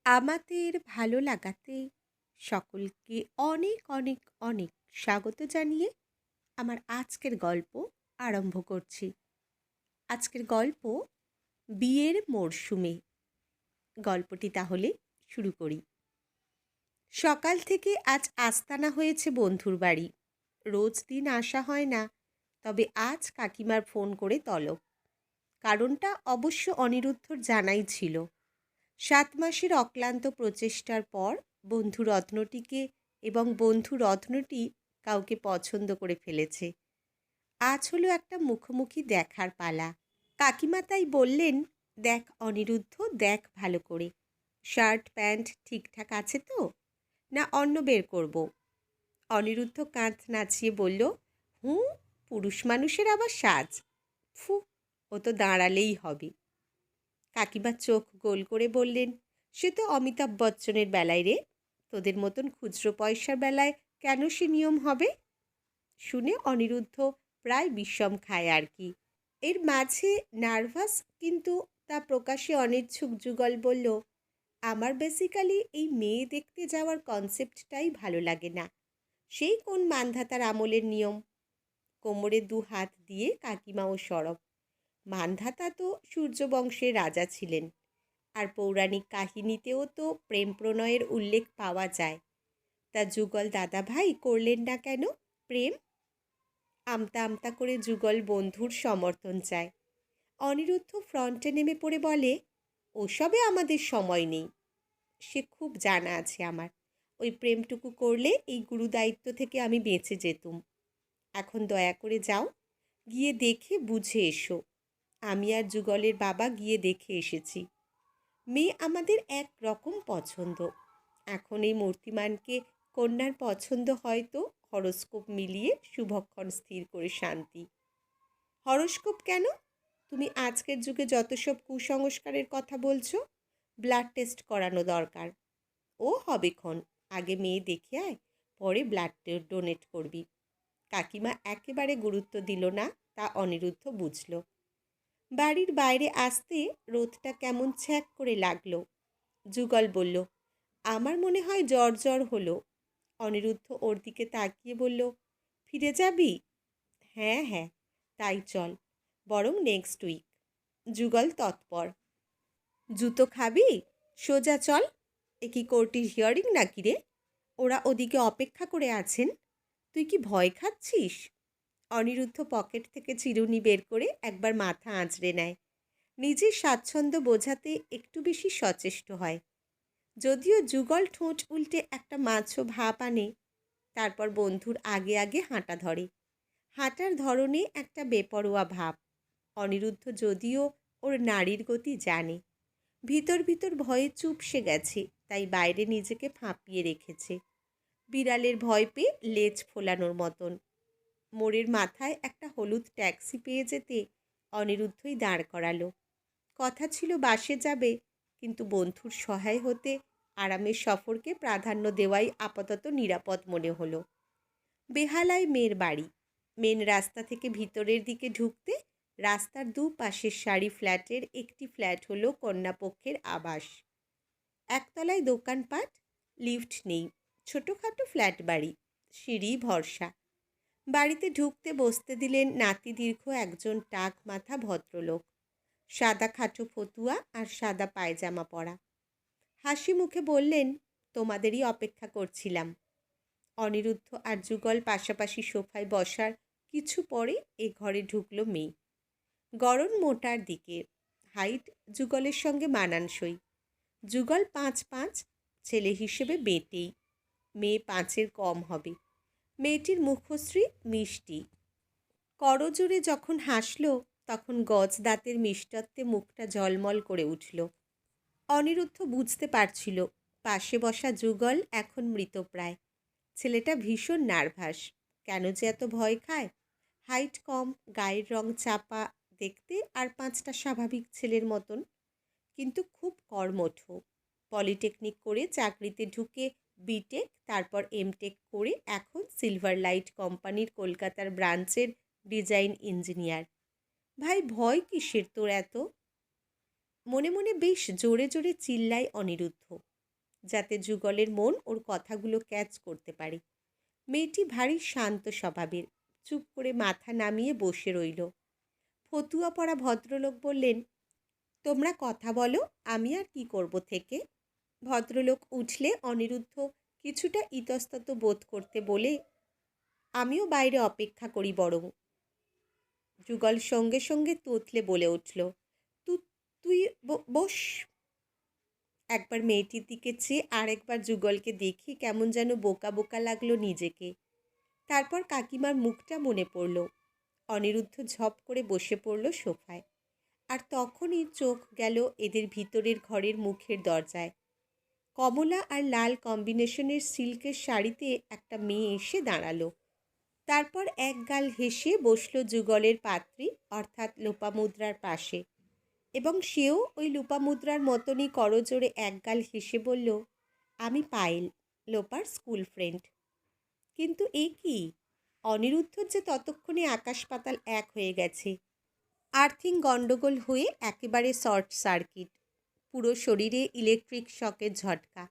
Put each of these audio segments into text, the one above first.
আমাদের ভালো লাগাতে সকলকে অনেক অনেক অনেক স্বাগত জানিয়ে আমার আজকের গল্প আরম্ভ করছি। আজকের গল্প বিয়ের মরশুমে। গল্পটি তাহলে শুরু করি। সকাল থেকে আজ আস্তানা হয়েছে বন্ধুর বাড়ি। রোজ দিন আসা হয় না, তবে আজ কাকিমার ফোন করে তলব। কারণটা অবশ্য অনিরুদ্ধর জানাই ছিল। 7 মাসের অক্লান্ত প্রচেষ্টার পর বন্ধু রত্নটিকে এবং বন্ধু রত্নটি কাউকে পছন্দ করে ফেলেছে। আজ হলো একটা মুখোমুখি দেখার পালা। কাকিমা তাই বললেন, দেখ অনিরুদ্ধ, দেখ ভালো করে, শার্ট প্যান্ট ঠিকঠাক আছে তো, না অন্য বের করব? অনিরুদ্ধ কাঁধ নাচিয়ে বলল, হুঁ, পুরুষ মানুষের আবার সাজ, ফু, ও তো দাঁড়ালেই হবে। কাকিমা চোখ গোল করে বললেন, সে তো অমিতাভ বচ্চনের বেলায় রে, তোদের মতন খুচরো পয়সার বেলায় কেন সে নিয়ম হবে? শুনে অনিরুদ্ধ প্রায় বিষম খায় আর কি। এর মাঝে নার্ভাস কিন্তু তা প্রকাশে অনিচ্ছুক যুগল বলল, আমার বেসিক্যালি এই মেয়ে দেখতে যাওয়ার কনসেপ্টটাই ভালো লাগে না। সেই কোন মান্ধাতার আমলের নিয়ম। কোমরে 2 হাত দিয়ে কাকিমাও সরব। মান্ধাতা তো সূর্যবংশের রাজা ছিলেন, আর পৌরাণিক কাহিনীতেও তো প্রেম প্রণয়ের উল্লেখ পাওয়া যায়। তা যুগল দাদা ভাই করলেন না কেন প্রেম? আমতা আমতা করে যুগল বন্ধুর সমর্থন চায়। অনিরুদ্ধ ফ্রন্টে নেমে পড়ে বলে, ওসবে আমাদের সময় নেই। সে খুব জানা আছে আমার। ওই প্রেমটুকু করলে এই গুরুদায়িত্ব থেকে আমি বেঁচে যেতুম। এখন দয়া করে যাও, গিয়ে দেখে বুঝে এসো। আমি আর যুগলের বাবা গিয়ে দেখে এসেছি। মেয়ে আমাদের এক রকম পছন্দ। এখন এই মূর্তিমানকে কন্যার পছন্দ হয়তো হরস্কোপ মিলিয়ে শুভক্ষণ স্থির করে শান্তি। হরস্কোপ কেন? তুমি আজকের যুগে যত সব কুসংস্কারের কথা বলছো, ব্লাড টেস্ট করানো দরকার। ও হবেক্ষণ, আগে মেয়ে দেখে আয়, পরে ব্লাড ডোনেট করবি। কাকিমা একেবারে গুরুত্ব দিল না, তা অনিরুদ্ধ বুঝল। বাড়ির বাইরে আসতে রোদটা কেমন ছ্যাঁক করে লাগলো। যুগল বলল, আমার মনে হয় জ্বর জ্বর হলো। অনিরুদ্ধ ওর দিকে তাকিয়ে বলল, ফিরে যাবি? হ্যাঁ হ্যাঁ, তাই চল, বরং নেক্সট উইক। যুগল তৎপর। জুতো খাবি? সোজা চল। এ কি কোর্টের হিয়ারিং নাকি রে? ওরা ওদিকে অপেক্ষা করে আছেন। তুই কি ভয় খাচ্ছিস? অনিরুদ্ধ পকেট থেকে চিরুনি বের করে একবার মাথা আঁচড়ে নেয়। নিজের স্বাচ্ছন্দ্য বোঝাতে একটু বেশি সচেষ্ট হয়। যদিও যুগল ঠোঁট উল্টে একটা মাছও ভাব আনে। তারপর বন্ধুর আগে আগে হাঁটা ধরে। হাঁটার ধরনে একটা বেপরোয়া ভাব। অনিরুদ্ধ যদিও ওর নারীর গতি জানে, ভিতর ভিতর ভয়ে চুপসে গেছে, তাই বাইরে নিজেকে ফাঁপিয়ে রেখেছে, বিড়ালের ভয় পেয়ে লেজ ফোলানোর মতন। মোড়ের মাথায় একটা হলুদ ট্যাক্সি পেয়ে যেতে অনিরুদ্ধই দাঁড় করালো। কথা ছিল বাসে যাবে, কিন্তু বন্ধুর সহায় হতে আরামের সফরকে প্রাধান্য দেওয়াই আপাতত নিরাপদ মনে হলো। বেহালায় মেয়ের বাড়ি। মেন রাস্তা থেকে ভিতরের দিকে ঢুকতে রাস্তার দুপাশের সারি ফ্ল্যাটের একটি ফ্ল্যাট হলো কন্যাপক্ষের আবাস। একতলায় দোকানপাট, লিফট নেই, ছোটোখাটো ফ্ল্যাট বাড়ি, সিঁড়ি ভরসা। বাড়িতে ঢুকতে বসতে দিলেন নাতিদীর্ঘ একজন টাক মাথা ভদ্রলোক, সাদা খাটো ফতুয়া আর সাদা পায়জামা পরা। হাসি মুখে বললেন, তোমাদেরই অপেক্ষা করছিলাম। অনিরুদ্ধ আর যুগল পাশাপাশি সোফায় বসার কিছু পরে এ ঘরে ঢুকল মেয়ে। গড়ন মোটার দিকে, হাইট যুগলের সঙ্গে মানানসই। যুগল 5'5", ছেলে হিসেবে বেটেই, মেয়ে 5-এর কম হবে। মেয়েটির মুখশ্রী মিষ্টি। করজোড়ে যখন হাসল, তখন গজ দাঁতের মিষ্টত্বে মুখটা ঝলমল করে উঠল। অনিরুদ্ধ বুঝতে পারছিল পাশে বসা যুগল এখন মৃতপ্রায়। ছেলেটা ভীষণ নার্ভাস। কেন যে এত ভয় খায়? হাইট কম, গায়ের রং চাপা, দেখতে আর 5টা স্বাভাবিক ছেলের মতন, কিন্তু খুব কর্মঠ। পলিটেকনিক করে চাকরিতে ঢুকে বিটেক, তারপর এমটেক করে এখন সিলভার লাইট কোম্পানির কলকাতার ব্রাঞ্চের ডিজাইন ইঞ্জিনিয়ার। ভাই, ভয় কিসের তোর এত? মনে মনে বেশ জোরে জোরে চিল্লায় অনিরুদ্ধ। যাতে যুগলের মন ওর কথাগুলো ক্যাচ করতে পারে। মেয়েটি ভারী শান্ত স্বভাবের, চুপ করে মাথা নামিয়ে বসে রইল। ফতুয়া পরা ভদ্রলোক বললেন, তোমরা কথা বলো, আমি আর কি করব থেকে। ভদ্রলোক উঠলে অনিরুদ্ধ কিছুটা ইতস্তত বোধ করতে বলে, আমিও বাইরে অপেক্ষা করি বরং। যুগল সঙ্গে সঙ্গে তোতলে বলে উঠল, তুই বস। একবার মেয়েটির দিকে চেয়ে আরেকবার যুগলকে দেখে কেমন যেন বোকা বোকা লাগলো নিজেকে। তারপর কাকিমার মুখটা মনে পড়ল। অনিরুদ্ধ ঝপ করে বসে পড়ল সোফায়। আর তখনই চোখ গেল এদের ভিতরের ঘরের মুখের দরজায়। কমলা আর লাল কম্বিনেশনের সিল্কের শাড়িতে একটা মেয়ে এসে দাঁড়ালো। তারপর এক গাল হেসে বসল যুগলের পাত্রী অর্থাৎ লোপামুদ্রার পাশে, এবং সেও ওই লোপামুদ্রার মতনই করজোড়ে একগাল হেসে বলল, আমি পায়েল, লোপার স্কুল ফ্রেন্ড। কিন্তু এ কি, অনিরুদ্ধর যে ততক্ষণে আকাশ পাতাল এক হয়ে গেছে। আর্থিং গণ্ডগোল হয়ে একেবারে শর্ট সার্কিট, পুরো শরীরে ইলেকট্রিক শকের ঝটকা।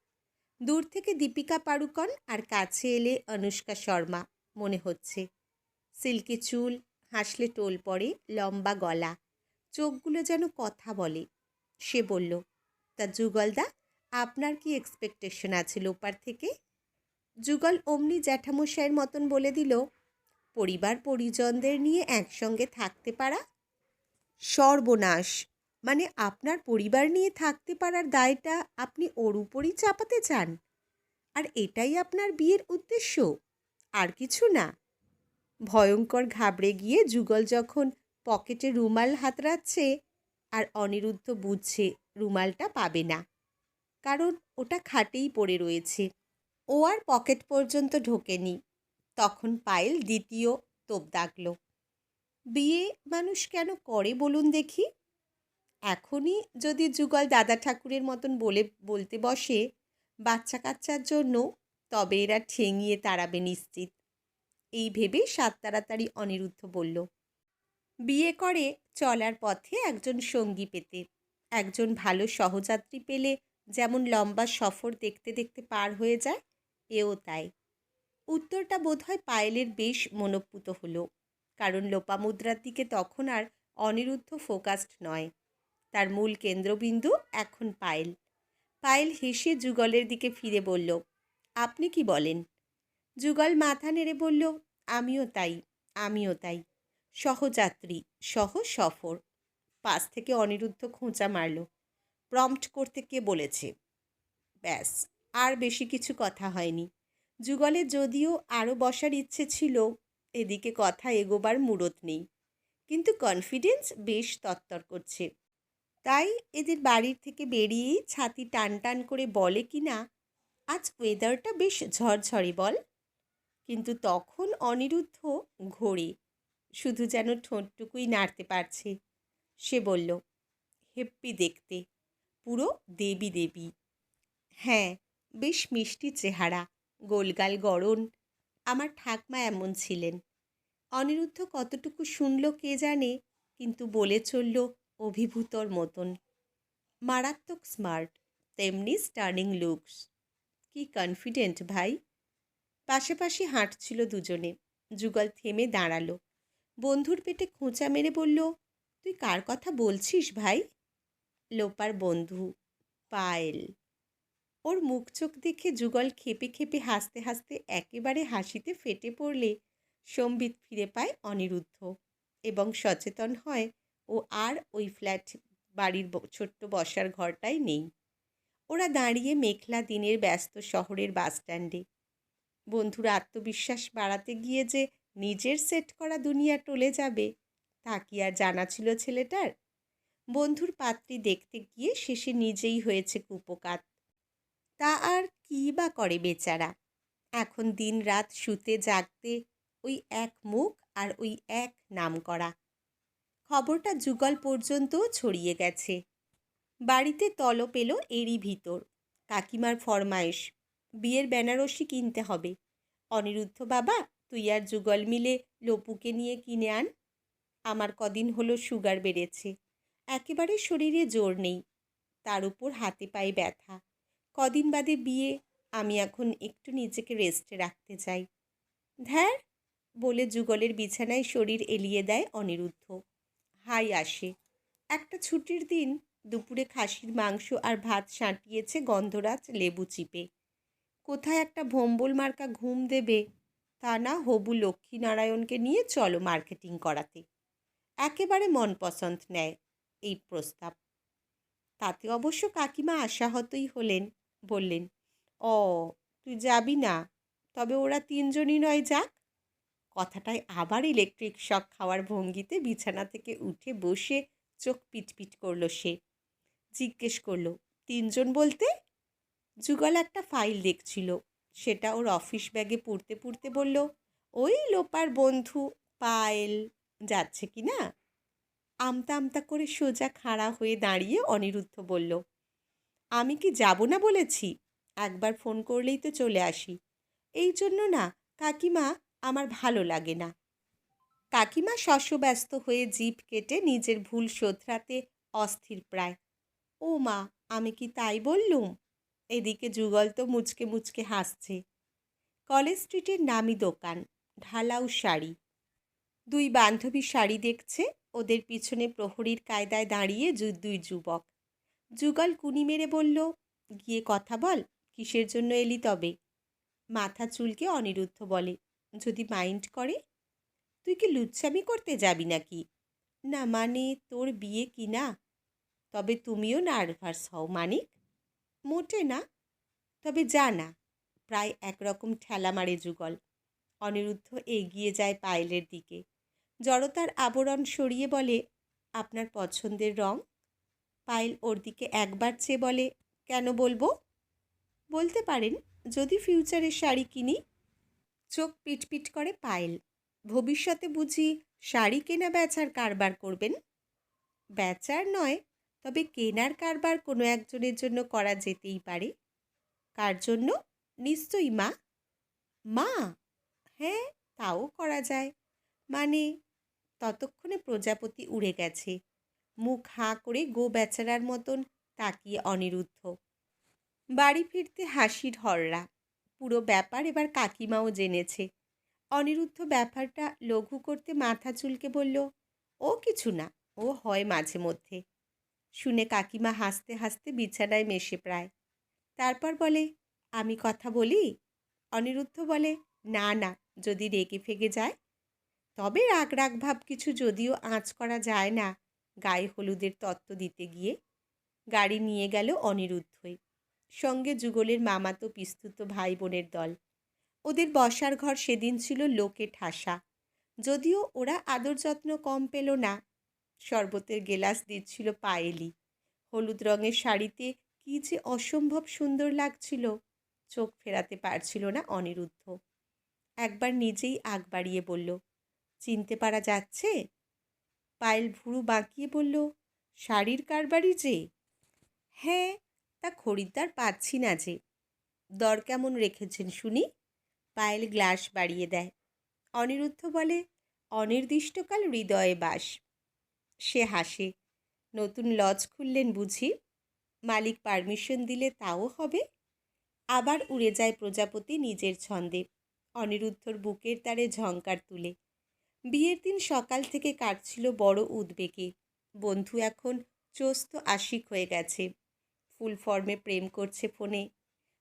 দূর থেকে দীপিকা পাড়ুকন আর কাছে এলে অনুষ্কা শর্মা মনে হচ্ছে। সিল্কি চুল, হাসলে টোল পড়ে, লম্বা গলা, চোখগুলো যেন কথা বলে। সে বলল, তা যুগলদা, আপনার কি এক্সপেকটেশন আছে লোপার থেকে? যুগল অমনি জ্যাঠামশাইয়ের মতন বলে দিল, পরিবার পরিজনদের নিয়ে একসঙ্গে থাকতে পারা। সর্বনাশ, মানে আপনার পরিবার নিয়ে থাকতে পারার দায়টা আপনি ওর উপরই চাপাতে চান? আর এটাই আপনার বিয়ের উদ্দেশ্য, আর কিছু না? ভয়ঙ্কর ঘাবড়ে গিয়ে যুগল যখন পকেটে রুমাল হাতড়াচ্ছে, আর অনিরুদ্ধ বুঝছে রুমালটা পাবে না, কারণ ওটা খাটেই পড়ে রয়েছে, ও আর পকেট পর্যন্ত ঢোকেনি, তখন পায়েল দ্বিতীয় তোপ দাগল। বিয়ে মানুষ কেন করে বলুন দেখি? এখনই যদি যুগল দাদা ঠাকুরের মতন বলতে বসে বাচ্চা কাচ্চার জন্য, তবে এরা ঠেঙিয়ে তাড়াবে নিশ্চিত। এই ভেবে সাত তাড়াতাড়ি অনিরুদ্ধ বলল, বিয়ে করে চলার পথে একজন সঙ্গী পেতে, একজন ভালো সহযাত্রী পেলে যেমন লম্বা সফর দেখতে দেখতে পার হয়ে যায়, এও তাই। উত্তরটা বোধহয় পায়েলের বেশ মনোপুত হলো, কারণ লোপামুদ্রার দিকে তখন আর অনিরুদ্ধ ফোকাসড নয়। তার মূল কেন্দ্রবিন্দু এখন পায়েল। পায়েল হেসে যুগলের দিকে ফিরে বলল, আপনি কি বলেন? যুগল মাথা নেড়ে বলল, আমিও তাই, আমিও তাই। সহযাত্রী, সহ সফর। পাশ থেকে অনিরুদ্ধ খোঁচা মারল, প্রম্পট করতে কে বলেছে? ব্যাস, আর বেশি কিছু কথা হয়নি। যুগলের যদিও আরও বসার ইচ্ছে ছিল, এদিকে কথা এগোবার মুরত নেই, কিন্তু কনফিডেন্স বেশ তত্তর করছে। তাই এদের বাড়ির থেকে বেরিয়েই ছাতি টান টান করে বলে কি না, আজ ওয়েদারটা বেশ ঝড়ঝড়ে বল। কিন্তু তখন অনিরুদ্ধ ঘোরে, শুধু যেন ঠোঁটটুকুই নাড়তে পারছে। সে বলল, হেপ্পি দেখতে, পুরো দেবী দেবী। হ্যাঁ, বেশ মিষ্টি চেহারা, গোলগাল গড়ন, আমার ঠাকমা এমন ছিলেন। অনিরুদ্ধ কতটুকু শুনল কে জানে, কিন্তু বলে চলল অভিভূতর মতন। মারাত্মক স্মার্ট, তেমনি স্টার্নিং লুকস। কি কনফিডেন্ট ভাই। পাশাপাশি হাঁটছিল দুজনে। যুগল থেমে দাঁড়ালো, বন্ধুর পেটে খোঁচা মেরে বলল, তুই কার কথা বলছিস ভাই? লোপার বন্ধু, পায়েল। ওর মুখ চোখ দেখে যুগল খেপে খেপে হাসতে হাসতে একেবারে হাসিতে ফেটে পড়লে সম্বিত ফিরে পায় অনিরুদ্ধ, এবং সচেতন হয় ও আর ওই ফ্ল্যাট বাড়ির ছোট্ট বসার ঘরটাই নেই। ওরা দাঁড়িয়ে মেঘলা দিনের ব্যস্ত শহরের বাসস্ট্যান্ডে। বন্ধুর আত্মবিশ্বাস বাড়াতে গিয়ে যে নিজের সেট করা দুনিয়া টলে যাবে, তা কি আর জানা ছিল ছেলেটার? বন্ধুর পাত্রী দেখতে গিয়ে শেষে নিজেই হয়েছে কুপোকাত। তা আর কী বা করে বেচারা, এখন দিন রাত শুতে জাগতে ওই এক মুখ আর ওই এক নাম করা। খবরটা যুগল পর্যন্তও ছড়িয়ে গেছে। বাড়িতে তলব এলো এরই ভিতর। কাকিমার ফরমায়েশ, বিয়ের বেনারসি কিনতে হবে। অনিরুদ্ধ বাবা, তুই আর যুগল মিলে লপুকে নিয়ে কিনে আন। আমার কদিন হলো সুগার বেড়েছে, একেবারে শরীরে জোর নেই, তার উপর হাতে পায়ে ব্যথা। কদিন বাদে বিয়ে, আমি এখন একটু নিজেকে রেস্টে রাখতে চাই। ধ্যার, বলে যুগলের বিছানায় শরীর এলিয়ে দেয় অনিরুদ্ধ। হাই আসে। একটা ছুটির দিন দুপুরে খাসির মাংস আর ভাত সাঁটিয়েছে গন্ধরাজ লেবু চিপে। কোথায় একটা ভম্বল মার্কা ঘুম দেবে, তা না হবু লক্ষ্মীনারায়ণকে নিয়ে চলো মার্কেটিং করাতে। একেবারে মন পছন্দ নেয় এই প্রস্তাব। তাতে অবশ্য কাকিমা আশাহতই হলেন, বললেন, ও, তুই যাবি না? তবে ওরা তিনজনই নয় যাক। কথাটায় আবার ইলেকট্রিক শক খাওয়ার ভঙ্গিতে বিছানা থেকে উঠে বসে চোখ পিটপিট করল সে। জিজ্ঞেস করল, তিনজন বলতে? যুগল একটা ফাইল দেখছিল, সেটা ওর অফিস ব্যাগে পুড়তে পুড়তে বলল, ওই লোপার বন্ধু পায়েল যাচ্ছে কি না। আমতা আমতা করে সোজা খাড়া হয়ে দাঁড়িয়ে অনিরুদ্ধ বলল, আমি কি যাব না বলেছি? একবার ফোন করলেই তো চলে আসি। এই জন্য না কাকিমা, আমার ভালো লাগে না। কাকিমা শস্যব্যস্ত হয়ে জিভ কেটে নিজের ভুল শোধরাতে অস্থির প্রায়। ও মা, আমি কি তাই বললুম? এদিকে যুগল তো মুচকে মুচকে হাসছে। কলেজ স্ট্রিটের নামি দোকান, ঢালাও শাড়ি। দুই বান্ধবী শাড়ি দেখছে, ওদের পিছনে প্রহরীর কায়দায় দাঁড়িয়ে দুই যুবক। যুগল কুনি মেরে বলল, গিয়ে কথা বল, কিসের জন্য এলি তবে? মাথা চুলকে অনিরুদ্ধ বলে, যদি মাইন্ড করে। তুই কি লুচ্ছামি করতে যাবি নাকি? না মানে তোর বিয়ে কি না? তবে তুমিও নার্ভাস হও মানিক। মোটে না, তবে যা না। প্রায় একরকম ঠেলা মারে যুগল। অনিরুদ্ধ এগিয়ে যায় পায়েলের দিকে, জড়তার আবরণ সরিয়ে বলে, আপনার পছন্দের রং? পায়েল ওর দিকে একবার চেয়ে বলে, কেন বলবো? বলতে পারেন, যদি ফিউচারের শাড়ি কিনি। চোখ পিটপিট করে পায়েল। ভবিষ্যতে বুঝি শাড়ি কেনা বেচার কারবার করবেন? বেচার নয়, তবে কেনার কারবার কোনো একজনের জন্য করা যেতেই পারে। কার জন্য? নিশ্চয়ই মা। মা? হ্যাঁ, তাও করা যায়। মানে? ততক্ষণে প্রজাপতি উড়ে গেছে। মুখ হাঁ করে গো বেচারার মতন তাকিয়ে অনিরুদ্ধ। বাড়ি ফিরতে হাসির হররা। পুরো ব্যাপার এবার কাকিমাও জেনেছে। অনিরুদ্ধ ব্যাপারটা লঘু করতে মাথা চুলকে বলল, ও কিছু না, ও হয় মাঝে মধ্যে। শুনে কাকিমা হাসতে হাসতে বিছানায় মেশে প্রায়। তারপর বলে, আমি কথা বলি? অনিরুদ্ধ বলে, না না, যদি রেগে ফেগে যায়। তবে রাগ রাগ ভাব কিছু যদিও আঁচ করা যায় না গায়ে হলুদের তত্ত্ব দিতে গিয়ে। গাড়ি নিয়ে গেল অনিরুদ্ধই, সঙ্গে যুগলের মামাতো পিস্তুত ভাই বোনের দল। ওদের বসার ঘর সেদিন ছিল লোকে ঠাসা, যদিও ওরা আদর যত্ন কম পেল না। শরবতের গেলাস দিচ্ছিল পায়েলি। হলুদ রঙের শাড়িতে কী যে অসম্ভব সুন্দর লাগছিল, চোখ ফেরাতে পারছিল না অনিরুদ্ধ। একবার নিজেই আগ বাড়িয়ে বলল, চিনতে পারা যাচ্ছে? পায়েল ভুরু বাঁকিয়ে বলল, শাড়ির কারবারি যে। হ্যাঁ, তা খরিদ্দার পাচ্ছি না যে। দর কেমন রেখেছেন শুনি? পায়েল গ্লাস বাড়িয়ে দেয়। অনিরুদ্ধ বলে, অনির্দিষ্টকাল হৃদয়ে বাস। সে হাসে, নতুন লজ খুললেন বুঝি? মালিক পারমিশন দিলে তাও হবে। আবার উড়ে যায় প্রজাপতি নিজের ছন্দে, অনিরুদ্ধর বুকের তারে ঝংকার তুলে। বিয়ের দিন সকাল থেকে কাটছিল বড় উদ্বেগে। বন্ধু এখন চোস্ত আশিক হয়ে গেছে। ফুল ফর্মে প্রেম করছে ফোনে।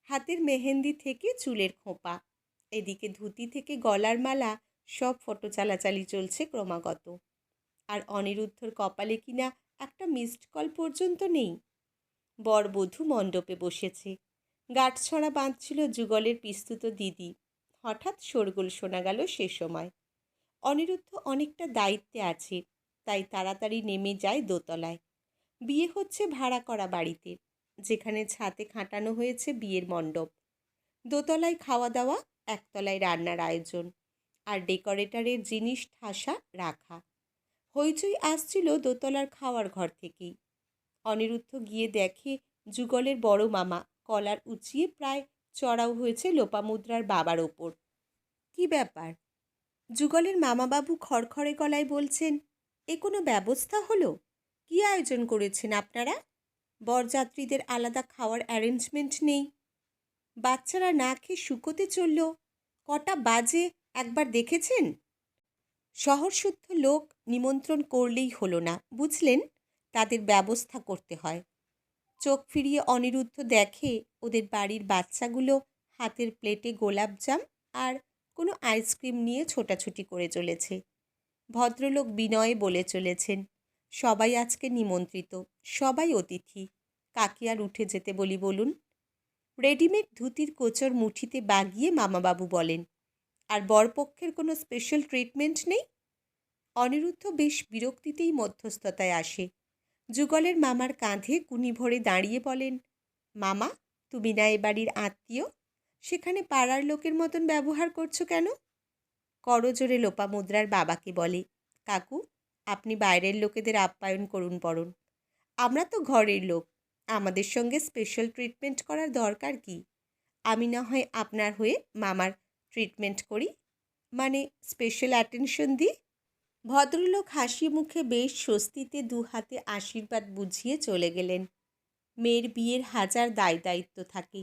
হাতের মেহেন্দি থেকে চুলের খোঁপা, এদিকে ধুতি থেকে গলার মালা, সব ফটো চালাচালি চলছে ক্রমাগত। আর অনিরুদ্ধর কপালে কিনা একটা মিসড কল পর্যন্ত নেই। বরবধূ মণ্ডপে বসেছে। গাঁটছড়া বাঁধছিল যুগলের পিস্তুত দিদি। হঠাৎ শোরগোল শোনা গেল সে সময়। অনিরুদ্ধ অনেকটা দায়িত্বে আছে, তাই তাড়াতাড়ি নেমে যায় দোতলায়। বিয়ে হচ্ছে ভাড়া করা বাড়িতে, যেখানে ছাদে খাটানো হয়েছে বিয়ের মণ্ডপ। দোতলায় খাওয়া দাওয়া, একতলায় রান্নার আয়োজন, আর ডেকোরেটরের জিনিস ঠাসা রাখা। হইচই আসছিল দোতলার খাওয়ার ঘর থেকেই। অনিরুদ্ধ গিয়ে দেখে যুগলের বড় মামা কলার উঁচিয়ে প্রায় চড়াও হয়েছে লোপামুদ্রার বাবার ওপর। কি ব্যাপার? যুগলের মামাবাবু খড়খড়ে গলায় বলছেন, এ কোনো ব্যবস্থা হলো? কী আয়োজন করেছেন আপনারা? বরযাত্রীদের আলাদা খাওয়ার অ্যারেঞ্জমেন্ট নেই। বাচ্চারা না খেয়ে শুকোতে চলল। কটা বাজে একবার দেখেছেন? শহরশুদ্ধ লোক নিমন্ত্রণ করলেই হলো না, বুঝলেন? তাদের ব্যবস্থা করতে হয়। চোখ ফিরিয়ে অনিরুদ্ধ দেখে ওদের বাড়ির বাচ্চাগুলো হাতের প্লেটে গোলাপজাম আর কোনো আইসক্রিম নিয়ে ছোটাছুটি করে চলেছে। ভদ্রলোক বিনয়ে বলে চলেছেন, সবাই আজকে নিমন্ত্রিত, সবাই অতিথি। কাকে আর উঠে যেতে বলি বলুন? রেডিমেড ধুতির কোচর মুঠিতে বাগিয়ে মামাবাবু বলেন, আর বরপক্ষের কোনো স্পেশাল ট্রিটমেন্ট নেই? অনিরুদ্ধ বেশ বিরক্তিতেই মধ্যস্থতায় আসে। যুগলের মামার কাঁধে কুনি ভরে দাঁড়িয়ে বলেন, মামা, তুমি না এ বাড়ির আত্মীয়, সেখানে পাড়ার লোকের মতন ব্যবহার করছো কেন? করজোরে লোপামুদ্রার বাবাকে বলে, কাকু, আপনি বাইরের লোকেদের আপ্যায়ন করুন বরণ। আমরা তো ঘরের লোক, আমাদের সঙ্গে স্পেশাল ট্রিটমেন্ট করার দরকার কি? আমি না হয় আপনার হয়ে মামার ট্রিটমেন্ট করি, মানে স্পেশাল অ্যাটেনশন দিই। ভদ্রলোক হাসি মুখে বেশ স্বস্তিতে দু হাতে আশীর্বাদ বুঝিয়ে চলে গেলেন। মেয়ের বিয়ের হাজার দায় দায়িত্ব থাকে,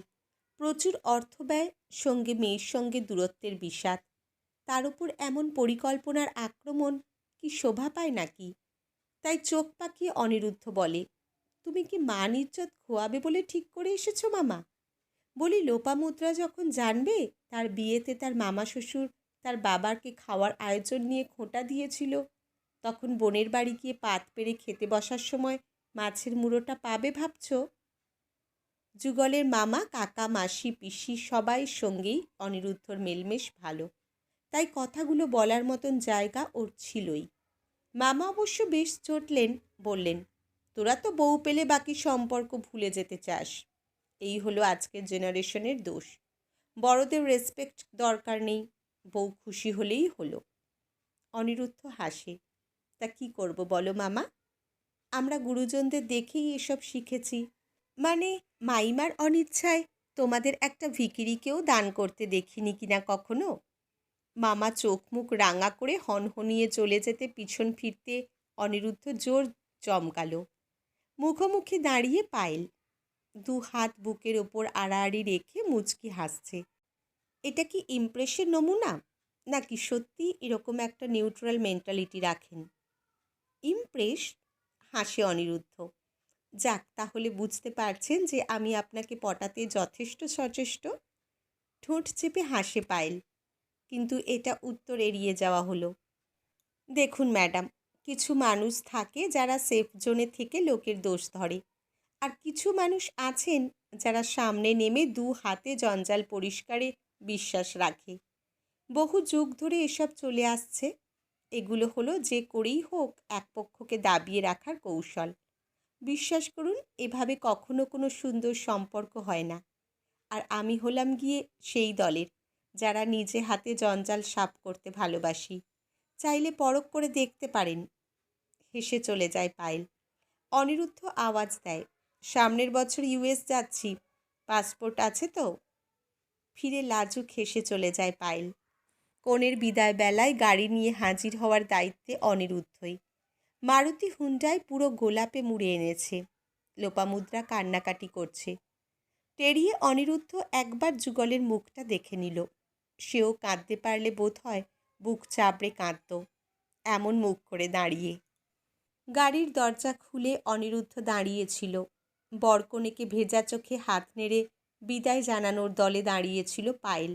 প্রচুর অর্থ ব্যয়, সঙ্গে মেয়ের সঙ্গে দূরত্বের বিষাদ, তার উপর এমন পরিকল্পনার আক্রমণ কি শোভা পায় নাকি? তাই চোখ পাকিয়ে অনিরুদ্ধ বলে, তুমি কি মান ইজ্জত খোয়াবে বলে ঠিক করে এসেছো মামা? বলি, লোপামুদ্রা যখন জানবে তার বিয়েতে তার মামা শ্বশুর তার বাবাকে খাওয়ার আয়োজন নিয়ে খোঁটা দিয়েছিল, তখন বোনের বাড়ি গিয়ে পাত পেরে খেতে বসার সময় মাছের মুড়োটা পাবে ভাবছ? যুগলের মামা, কাকা, মাসি, পিসি সবাই সঙ্গেই অনিরুদ্ধর মেলমেশ ভালো, তাই কথাগুলো বলার মতন জায়গা ওর ছিলই। মামা অবশ্য বেশ চটলেন, বললেন, তোরা তো বউ পেলে বাকি সম্পর্ক ভুলে যেতে চাস। এই হলো আজকের জেনারেশনের দোষ। বড়দের রেসপেক্ট দরকার নেই, বউ খুশি হলেই হলো। অনিরুদ্ধ হাসে, তা কি করব বলো মামা? আমরা গুরুজনদের দেখেই এসব শিখেছি। মানে মাইমার অনিচ্ছায় তোমাদের একটা ভিখিরিকেও দান করতে দেখিনি কিনা কখনো? মামা চোখ মুখ রাঙা করে হনহনিয়ে চলে যেতে পিছন ফিরতে অনিরুদ্ধ জোর চমকালো। মুখোমুখি দাঁড়িয়ে পায়েল, দু হাত বুকের ওপর আড়াআড়ি রেখে মুচকি হাসছে। এটা কি ইমপ্রেসের নমুনা, নাকি সত্যি এরকম একটা নিউট্রাল মেন্টালিটি রাখেন? ইমপ্রেস, হাসে অনিরুদ্ধ। যাক, তাহলে বুঝতে পারছেন যে আমি আপনাকে পটাতে যথেষ্ট সচেষ্ট। ঠোঁট চেপে হাসে পায়েল, কিন্তু এটা উত্তর এড়িয়ে যাওয়া হলো। দেখুন ম্যাডাম, কিছু মানুষ থাকে যারা সেফ জোনে থেকে লোকের দোষ ধরে, আর কিছু মানুষ আছেন যারা সামনে নেমে দু হাতে জঞ্জাল পরিষ্কারে বিশ্বাস রাখে। বহু যুগ ধরে এসব চলে আসছে। এগুলো হলো যে করেই হোক এক পক্ষকে দাবিয়ে রাখার কৌশল। বিশ্বাস করুন, এভাবে কখনো কোনো সুন্দর সম্পর্ক হয় না। আর আমি হলাম গিয়ে সেই দলের, যারা নিজে হাতে জঞ্জাল সাফ করতে ভালোবাসি। চাইলে পরখ করে দেখতে পারেন। হেসে চলে যায় পায়েল। অনিরুদ্ধ আওয়াজ দেয়, সামনের বছর ইউএস যাচ্ছি, পাসপোর্ট আছে তো? ফিরে লাজুক হেসে চলে যায় পায়েল। কনের বিদায় বেলায় গাড়ি নিয়ে হাজির হওয়ার দায়িত্বে অনিরুদ্ধই। মারুতি হুন্ডায় পুরো গোলাপে মুড়ে এনেছে। লোপামুদ্রা কান্নাকাটি করছে। টেরিয়ে অনিরুদ্ধ একবার যুগলের মুখটা দেখে নিল। সেও কাঁদতে পারলে বোধ হয় বুক চাপড়ে কাঁদত, এমন মুখ করে দাঁড়িয়ে। গাড়ির দরজা খুলে অনিরুদ্ধ দাঁড়িয়েছিল। বরকনেকে ভেজা চোখে হাত নেড়ে বিদায় জানানোর দলে দাঁড়িয়েছিল পায়েল।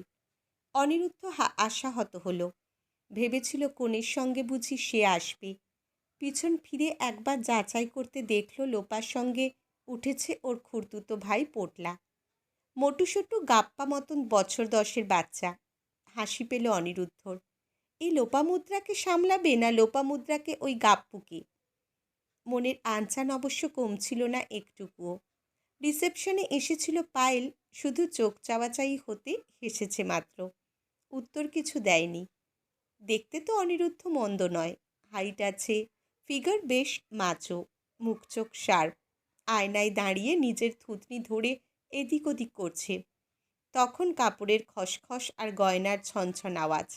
অনিরুদ্ধ আশাহত হলো। ভেবেছিল কনের সঙ্গে বুঝি সে আসবে। পিছন ফিরে একবার যাচাই করতে দেখল লোপার সঙ্গে উঠেছে ওর খুড়তুতো ভাই পোটলা। মোটুসোটু গাপ্পা মতন বছর 10-এর বাচ্চা। হাসি পেল অনিরুদ্ধর। এই লোপামুদ্রাকে সামলাবে না লোপামুদ্রাকে ওই গাপ্পুকে? মনের আনচান অবশ্য কমছিল না একটুকুও। রিসেপশনে এসেছিল পায়েল, শুধু চোখ চাওয়াচাই হতে হেসেছে মাত্র, উত্তর কিছু দেয়নি। দেখতে তো অনিরুদ্ধ মন্দ নয়, হাইট আছে, ফিগার বেশ মাচো, মুখ চোখ শার্প। আয়নায় দাঁড়িয়ে নিজের থুতনি ধরে এদিক ওদিক করছে। তখন কাপড়ের খসখস আর গয়নার ছনছন আওয়াজ।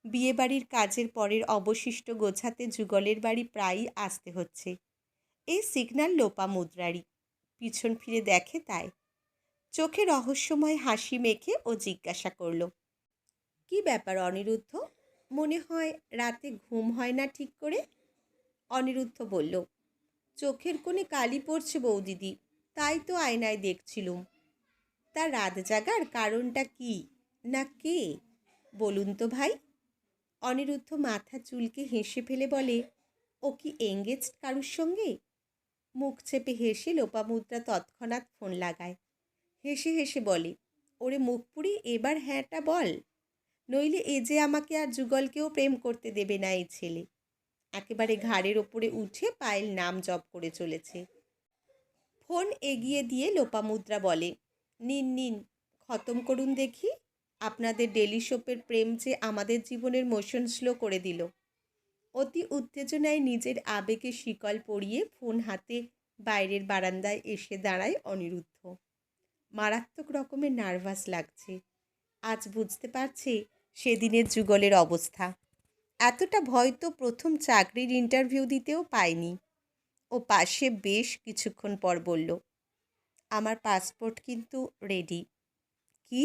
বিয়েবাড়ির কাজের পরের অবশিষ্ট গোছাতে যুগলের বাড়ি প্রায়ই আসতে হচ্ছে। এই সিগন্যাল লোপামুদ্রারই। পিছন ফিরে দেখে তাই। চোখে রহস্যময় হাসি মেখে ও জিজ্ঞাসা করল, কি ব্যাপার অনিরুদ্ধ? মনে হয় রাতে ঘুম হয় না ঠিক করে? অনিরুদ্ধ বলল, চোখের কোণে কালি পড়ছে বৌদিদি, তাই তো আয়নায় দেখছিলুম। তার রাত জাগার কারণটা কি, না কে? বলুন তো ভাই। অনিরুদ্ধ মাথা চুলকে হেসে ফেলে বলে, ও কি এঙ্গেজড কারুর সঙ্গে? মুখ চেপে হেসে লোপামুদ্রা তৎক্ষণাৎ ফোন লাগায়। হেসে হেসে বলে, ওরে মুখপুরি, এবার হ্যাঁটা বল, নইলে এ যে আমাকে আর যুগলকেও প্রেম করতে দেবে না এই ছেলে। একেবারে ঘাড়ের ওপরে উঠে পায়েল নাম জপ করে চলেছে। ফোন এগিয়ে দিয়ে লোপামুদ্রা বলে, নিন নিন, খতম করুন দেখি। আপনাদের ডেলি সোপের প্রেম যে আমাদের জীবনের মোশন স্লো করে দিল। অতি উত্তেজনায় নিজের আবেগে শিকল পরিয়ে ফোন হাতে বাইরের বারান্দায় এসে দাঁড়ায় অনিরুদ্ধ। মারাত্মক রকমের নার্ভাস লাগছে। আজ বুঝতে পারছে সেদিনের যুগলের অবস্থা। এতটা ভয় তো প্রথম চাকরির ইন্টারভিউ দিতেও পায়নি। ও পাশে বেশ কিছুক্ষণ পর বলল, আমার পাসপোর্ট কিন্তু রেডি। কি?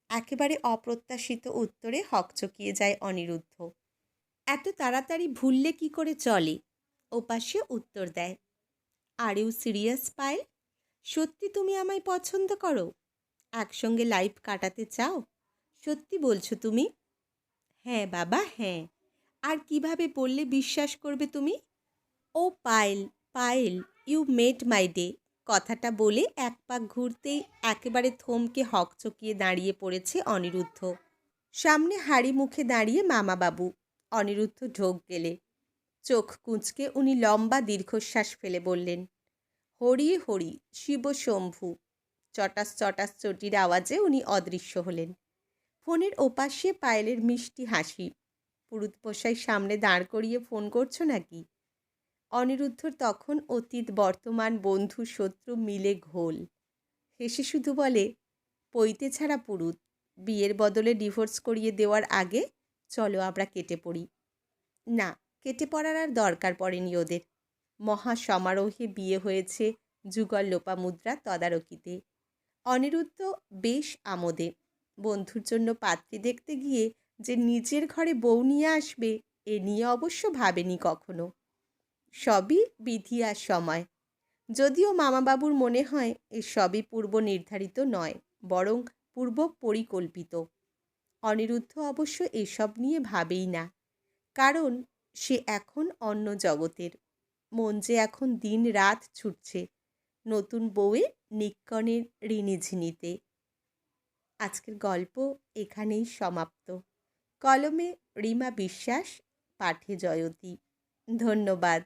একেবারে অপ্রত্যাশিত উত্তরে হকচকিয়ে যায় অনিরুদ্ধ। এত তাড়াতাড়ি ভুললে কি করে চলে? ওপাশে উত্তর দেয়, আর ইউ সিরিয়াস পায়েল? সত্যি তুমি আমায় পছন্দ করো? একসঙ্গে লাইফ কাটাতে চাও? সত্যি বলছো তুমি? হ্যাঁ বাবা, হ্যাঁ। আর কিভাবে বললে বিশ্বাস করবে তুমি? ও Payel, Payel, you made my day. কথাটা বলে এক পাক ঘুরতেই একেবারে থমকে হকচকিয়ে দাঁড়িয়ে পড়েছে অনিরুদ্ধ। সামনে হাড়ি মুখে দাঁড়িয়ে মামাবাবু। অনিরুদ্ধ ঢোক গেলে চোখ কুঁচকে উনি লম্বা দীর্ঘশ্বাস ফেলে বললেন, হরি হরি শিব শম্ভু। চটাস চটাস চটির আওয়াজে উনি অদৃশ্য হলেন। ফোনের ওপাশে পায়েলের মিষ্টি হাসি। পুরুতমশাই সামনে দাঁড় করিয়ে ফোন করছো নাকি? অনিরুদ্ধর তখন অতীত বর্তমান বন্ধু শত্রু মিলে ঘোল। হেসে শুধু বলে, পৈতে ছাড়া পুরুত, বিয়ের বদলে ডিভোর্স করিয়ে দেওয়ার আগে চলো আমরা কেটে পড়ি। না, কেটে পড়ার আর দরকার পড়েনি ওদের। মহা সমারোহে বিয়ে হয়েছে যুগল লোপামুদ্রা তদারকিতে। অনিরুদ্ধ বেশ আমোদে। বন্ধুর জন্য পাত্রী দেখতে গিয়ে যে নিজের ঘরে বউ নিয়ে আসবে, এ নিয়ে অবশ্য ভাবেনি কখনো। সবই বিধি আর সময়। যদিও মামাবাবুর মনে হয় এ সবই পূর্ব নির্ধারিত নয়, বরং পূর্ব পরিকল্পিত। অনিরুদ্ধ অবশ্য এসব নিয়ে ভাবেই না, কারণ সে এখন অন্য জগতের। মন যে এখন দিন রাত ছুটছে নতুন বউয়ের নিক্কণের ঋণিঝিনিতে। আজকের গল্প এখানেই সমাপ্ত। কলমে রিমা বিশ্বাস, পাঠে জয়তী। ধন্যবাদ।